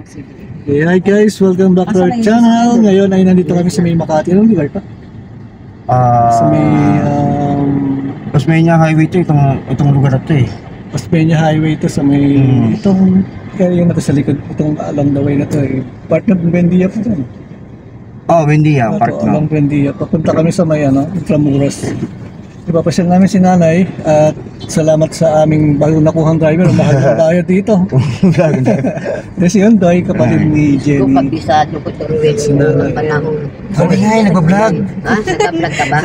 Hey, hi guys, welcome back to our channel. Ngayon ay nandito kami sa may Makati. Anong lugar pa? Sa may Osmeña Highway to, itong lugar na to eh. Osmeña Highway to sa may itong area na to sa likod, itong along the way na to eh. Part ng Buendia po dyan. Buendia, part na. Along Buendia. Papunta kami sa may Intramuros. Ipapasyal namin si nanay at salamat sa aming bagong nakuhang driver. Mahal na tayo dito. Kasi yun, Doy, kapatid ni Jenny. Kung kabisado ko turuin ng panahon. Ay, nagbablog. Nagbablog ka ba?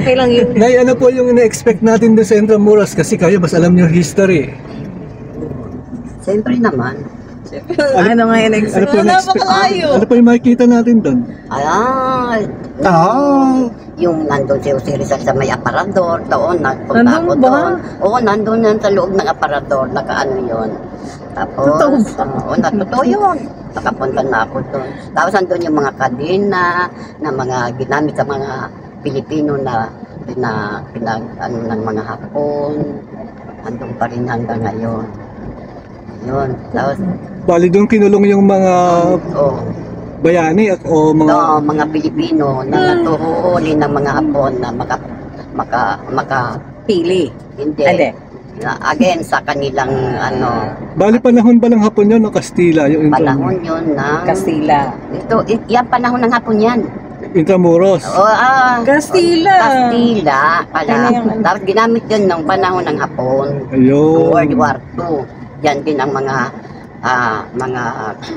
Okay lang yun. Nay, ano po yung ina-expect natin doon sa Intramuros? Kasi kayo, mas alam nyo history. Siyempre naman. Ano nga yung expect? Ano po yung makikita natin doon? Yung nandun si Jose Rizal sa may aparador, doon, nagpunta ako doon. Oo, nandun yan sa loob ng aparador, nakaano yun. Tapos, totoo yun. Nakapunta na ako doon. Tapos nandun yung mga kadena na mga ginamit sa mga Pilipino na ano ng mga Hapon. Nandun pa rin hanggang ngayon. Yun, tapos... Bali doon kinulong yung mga... bayani o mga mga Pilipino na natuhuli ng mga Hapon na makapili. Hindi. Again sa kanilang ano. Bali panahon ba ng Hapon yun o Kastila? Yung panahon yun na Kastila. Yan panahon ng Hapon yan. Intramuros. Kastila. Kastila pala. Tapos ginamit yun ng panahon ng Hapon. Ayun. World War II. Yan din ang mga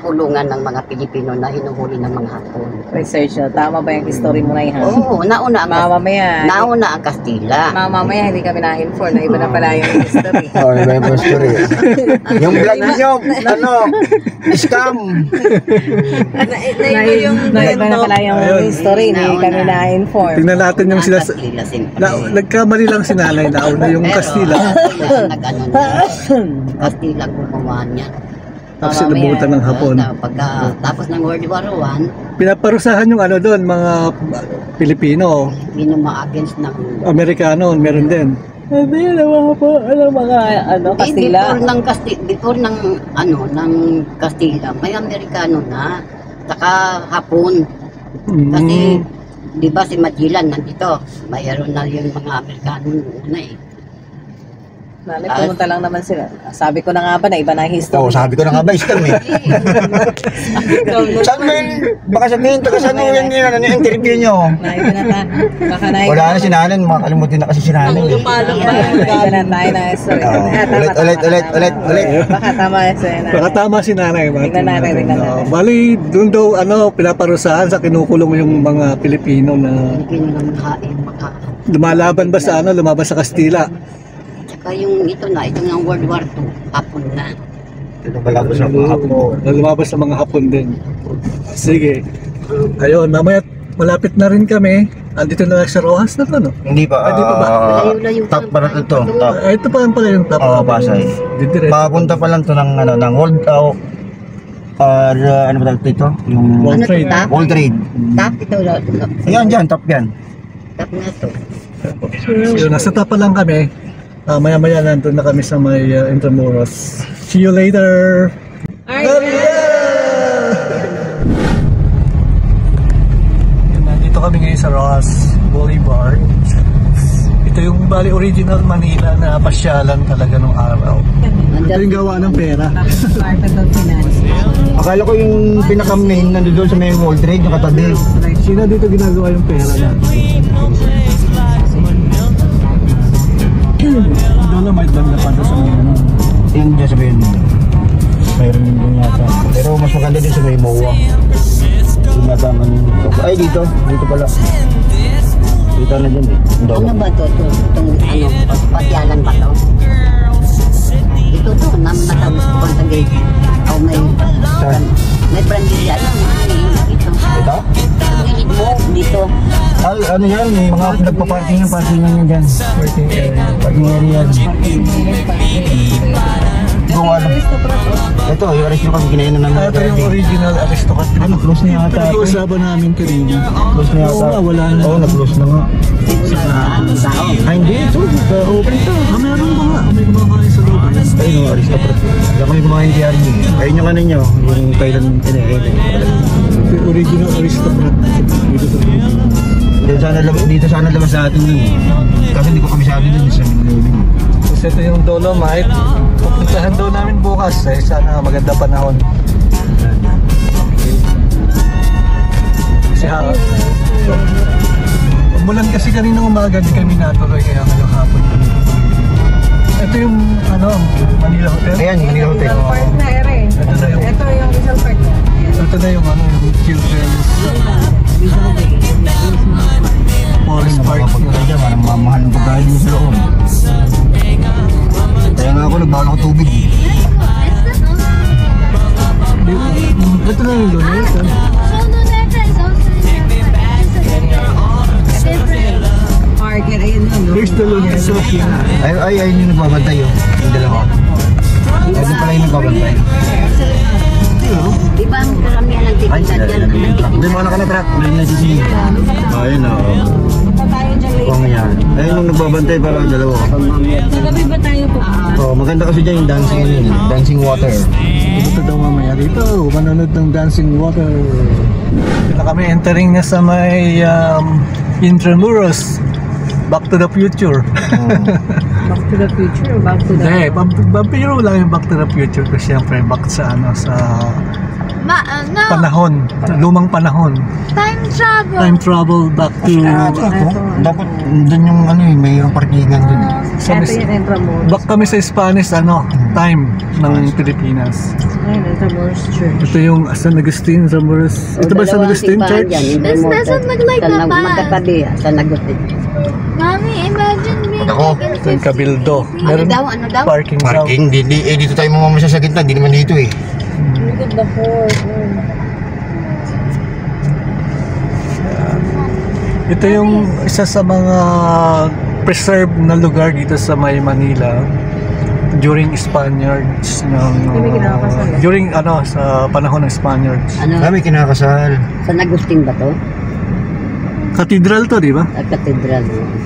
kulungan ng mga Pilipino na hinuhuli ng mga Hapon. Research na. Tama ba yung history mo na yan? Oo, nauna ang Kastila. Mamaya hindi kami na-inform na iba na pala yung history. Iba yung history. Yung vlog niyo, scam. Iba na pala yung history, hindi kami na-inform. Tingnan natin yung sila. Nagkamali lang si nanay, nauna yung Kastila. Kastila gumawa niya. Tapos sinabutan ng Hapon. Tapos ng World War I, pinaparusahan yung ano doon, mga Pilipino. yung mga against ng Amerikano, meron din. Hindi, alam mga Kastila. Before ng Kastila, may Amerikano na, saka Hapon. Kasi, di ba si Magellan nandito, mayroon na yung mga Amerikano na eh. Pumunta lang naman sila. Sabi ko na nga ba na iba na yung history. Sabi ko na nga ba, scam eh. Saan mo yun? Baka sabihin, saan mo yun yung interview nyo? Naiba na ta. Baka naiba. Wala na si Nanan, makakalimutin na kasi si Nanan. Naiba na tayo na history. Ulit. Baka tama yung Baka tama si nanay. Tingnan natin. Bali, doon daw pinaparusahan sa kinukulong yung mga Pilipino na lumalaban ba sa lumabas sa Kastila. Saka yung ito ng World War II, Hapon na. Lumabas sa mga Hapon. Lumabas sa mga Hapon din. Sige. Ayun, mamaya malapit na rin kami. Andito na sa Rojas na to, no? Hindi pa. Top pa na ito. Ito pa lang pala yung top. Pasay. Papunta pa lang to ng World ano ba ito? Yung World Trade. World Trade. Top ito. Yan dyan, top yan. Top na to. So, nasa top pa lang kami. Maya-maya nandun na kami sa may Intramuros. See you later! Nandito kami ngayon sa Rojas Boulevard. Ito yung bali original Manila na pasyalan talaga nung araw. Ito yung gawa ng pera. Akala ko yung pinaka-main nandun sa may World Trade, yung katabi. Sino dito ginagawa yung pera natin? Dolomite banda pa doon sa mga Yung dyan sabihin mayroon din yata. Pero mas maganda din sa may MOA. Yung yata ay dito pala. Dito na dyan eh. Ano ba ito? Itong pasyalan ba ito? Ito natapos ko sa gate. May brandilya lang. Ito? Gilid mo dito. Ano yan? Mga nagpa-parking yan dyan. Parking area. gawa lang. Ito, yung aristocrat kinain na namin. Ito yung original aristocrat. Ano, close na yata. Pinag-uusapan namin kanina. Close na yata. Oo nga, wala na. Oo, na-close na nga. Ay, hindi. Ito, open ito. Meron ba nga? May kumakain sa loob. Ayun yung aristocrat. Hindi ako may kumain kay Arnie. Ayun yung ano nyo, yung kailan tinahin. Yung original aristocrat. Dito sa Pilipinas. Dito sana labas sa atin dun. Kasi hindi ko kabisado dun sa Minulong. Kasi ito yung Dolomite. Pupuntahan daw namin bukas. Sana maganda panahon. Kasi umulan kasi kanina umaga, di kami natuloy kaya ngayong hapon. Ito yung Manila Hotel. Ayan, Manila Hotel. Park na ere. Ito yung isang park na. Ito na yung yung children's forest park. Parang mamahal ng pagkain mo sa loob. Kaya nga ako nagbawal ako tubig. Ito na yung doon. Park, ayun yun. Here's the Lunesa. Ay, yung nagbabantay yun. Yung dalawa. Ayun pala yung nagbabantay. Di ba ang karamihan ng Ay, tikitan dyan? hindi mo anak ka na truck. Ayun na sisi. Ayun o. Kung yan. Ayun yung nagbabantay para dalawa. Sa gabi ba tayo pupunta? Oh, maganda kasi dyan yung dancing water. Ito daw mamaya dito. Manonood ng Dancing Water. Ito kami entering na sa may Intramuros. Back to the Future. Back to the future or back to the... Hindi, vampiro lang yung Back to the Future kasi siyempre back sa sa panahon, lumang panahon. Time travel back to Dapat dun yung may parkingan dun. Ito yung Intramuros. back kami sa Spanish time ng Pilipinas. Ayun, Intramuros Church. Ito yung San Agustin, Intramuros. Ito ba San Agustin Church? This doesn't look like that bad. Magkatabi, San Agustin. Mommy, imagine being Ako, like in Ito yung Cabildo. Ano daw? Parking daw. Parking, dito tayo mamamasa sa gitna, di naman dito eh. Look at the horse. Ito yung isa sa mga preserved na lugar dito sa may Manila during Spaniards during sa panahon ng Spaniards. Kami kinakasal. San Agustin ba to? Cathedral to, di ba? Katedral. Tapos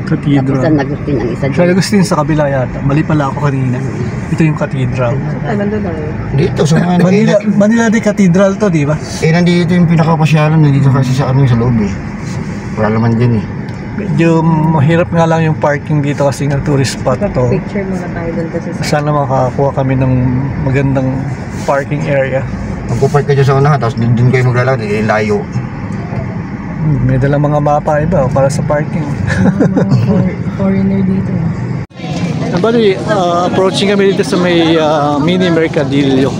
Cathedral. San Agustin ang isa San Agustin sa kabila yata. Mali pala ako kanina. Ito yung cathedral. Nandun tayo. Dito sa mga Manila di cathedral to, di ba? nandito yung pinakapasyalan, nandito kasi sa sa loob eh. Wala naman din eh. Medyo mahirap nga lang yung parking dito kasi nga tourist spot to. Picture muna tayo doon kasi sa... Sana makakuha kami ng magandang parking area. Magpupark ka dyan sa unahan, tapos dun kayo maglalakad, layo. May dalang mga mapa iba para sa parking. Foreigner dito. Bali, approaching kami dito sa may mini Mercadillo.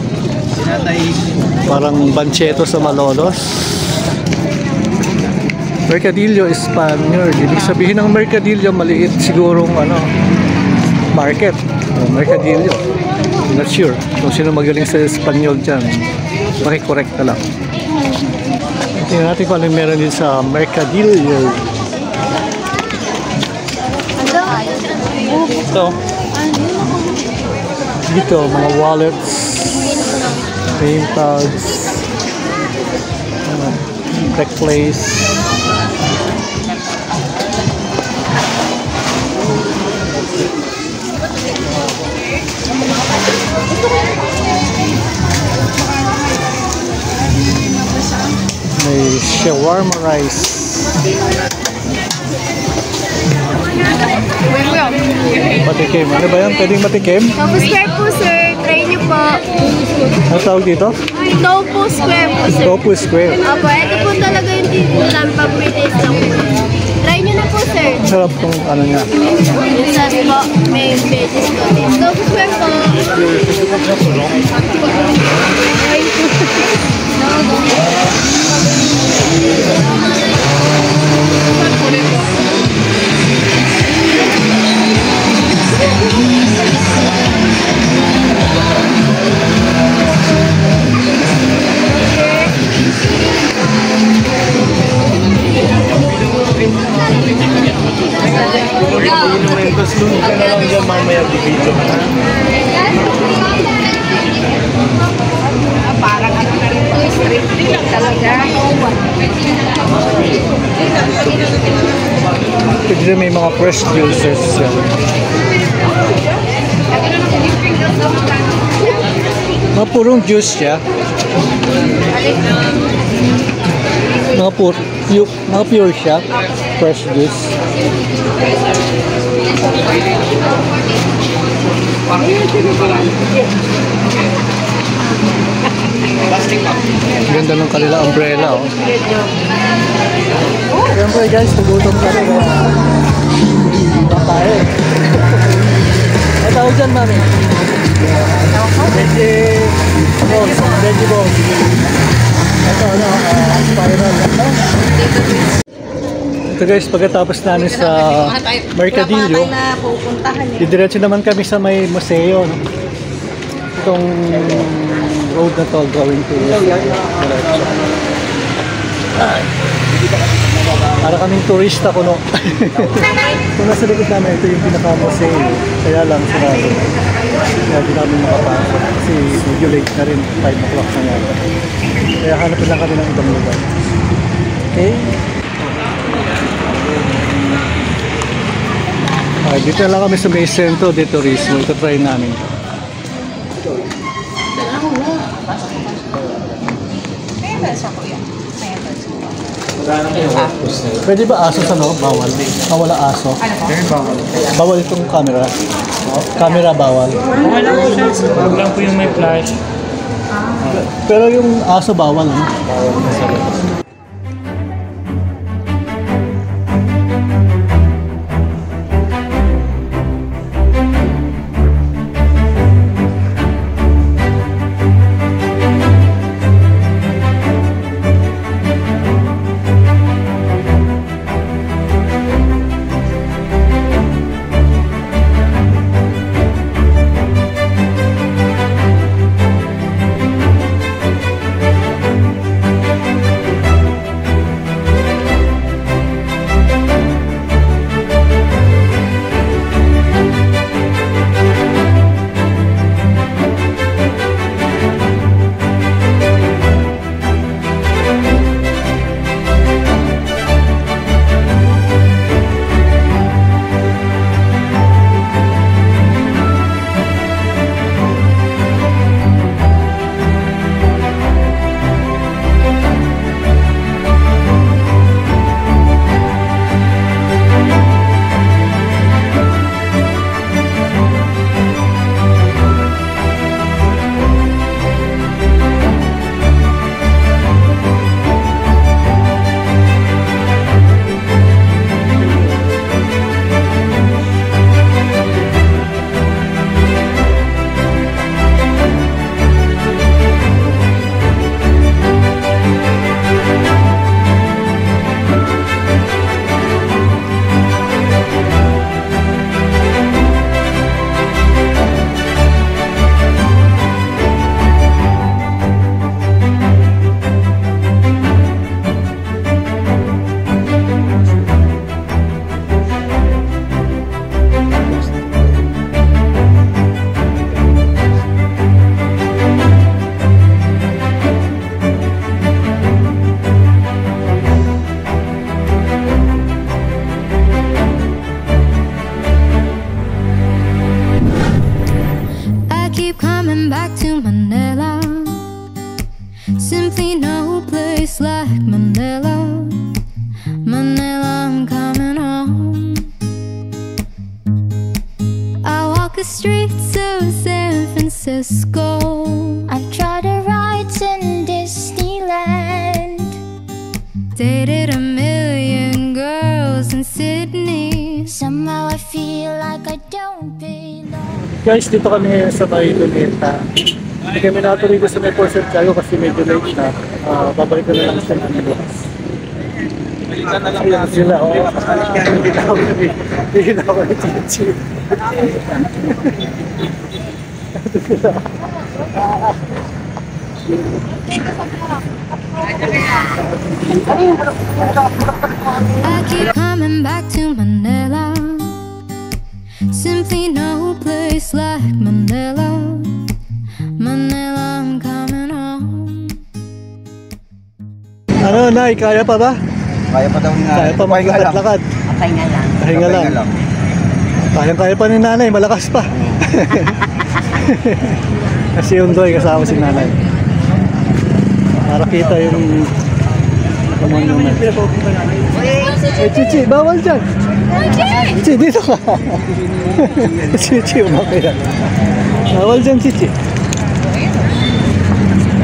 Parang Bancheto sa Malolos. Mercadillo is Spaniard. Ibig sabihin ng Mercadillo, maliit sigurong market. Mercadillo. Not sure. Kung sino magaling sa Espanyol dyan, makikorek na lang. Tingnan natin kung ano meron din sa Mercadillo. Dito, mga wallets, name tags, necklace. May shawarma rice. Matikim. Ano ba yan? Pwedeng matikim? Tofu square po, sir. Try niyo po. Ano tawag dito? Tofu square po, sir. Tofu square. Opo, ito po talaga yung tinitira namin pag-retaste lang po. Try niyo na po, sir. Sarap tong niya. Yung sauce po, may veggies po. Tofu square po. Tapos lunod ka na lang dyan mamaya dito. Pwede may mga fresh juices yan. Mga purong juice siya. Mga pure siya. Fresh juice. Ganda ng kanila umbrella, oh. Siyempre guys, tugutom kami kaya hindi tayo. Ay, tawag dyan, mami. Veggie balls. Ito, spiral. Ito guys, pagkatapos namin sa Mercadillo, didiretso naman kami sa may museo, no? Itong road na to going to para kaming turista ko, no? Kung nasa likod namin, ito yung pinaka-museo, kaya lang sarado, kaya di namin makapasok kasi medyo late na rin, 5 o'clock na yan, kaya hanapin lang kami ng ibang lugar. Okay, dito lang kami sa may sentro de turismo. Ito try namin. Pwede ba aso sa no? Bawal. Wala aso. Bawal. Bawal itong camera. Camera bawal. Wala po siya. Huwag lang po yung may flash. Pero yung aso bawal. No? streets of San Francisco. I've tried a ride in Disneyland. Dated a million girls in Sydney. Somehow I feel like I don't belong. Guys, dito kami sa may Luneta. Hindi kami natuloy ko sa may Port Santiago kasi medyo late na. Babalik ko na lang sa Manilas. Ayan sila, oh. Hindi na ako nag-chip. I keep coming back to Manila. Simply no place like Manila. Manila, I'm coming home. Ano, Nay, kaya pa ba? Kaya pa daw ni nanay. Kaya pa maglakad-lakad. Okay nga lang. Pahinga lang. Kaya pa ni nanay, malakas pa. Kasi yung doy kasama si nanay. Para kita yung monument. Eh, Chichi, bawal dyan. Chichi, dito ka. Chichi, umakaya. Bawal dyan, Chichi.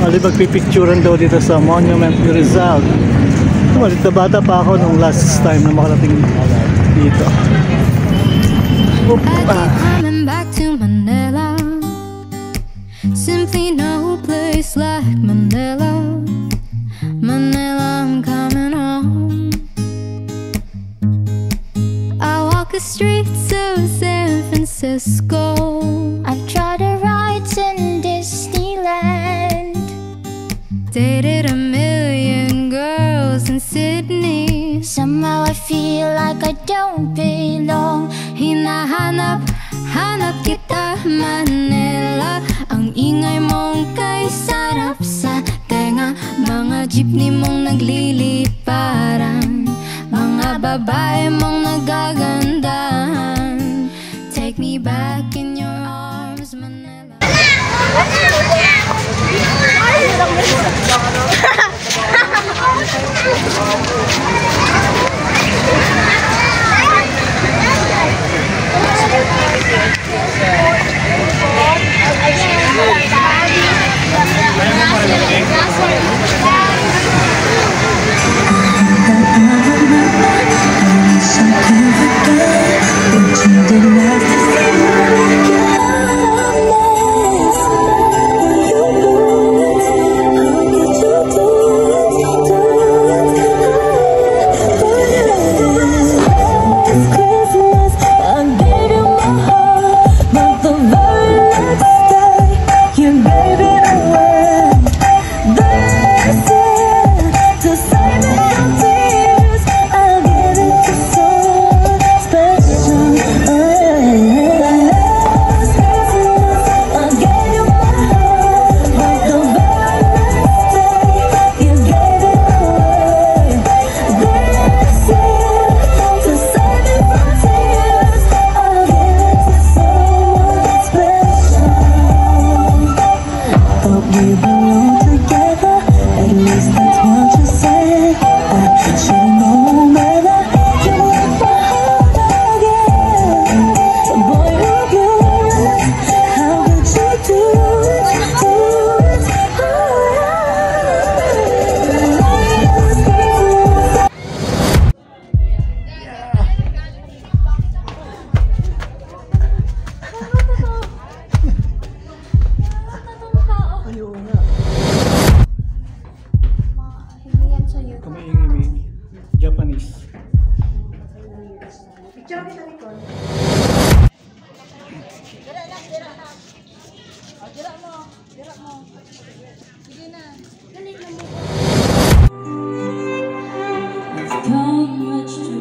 Ali, magpipicturan daw dito sa Monument ni Rizal. Malit na bata pa ako nung last time na makarating dito. I keep coming back to Manila. Simply no place like Manila. Manila, I'm coming home. I walk the streets of San Francisco. I've tried to ride in Disneyland. Dated a million girls in Sydney. Somehow I feel like I don't belong. Hinahanap kita Manila. Ang ingay mong kay sarap sa tenga. Mga jeepney mong nagliliparan. Mga babae mong nagagandahan. Take me back in your arms, Manila. Japanese. Got much to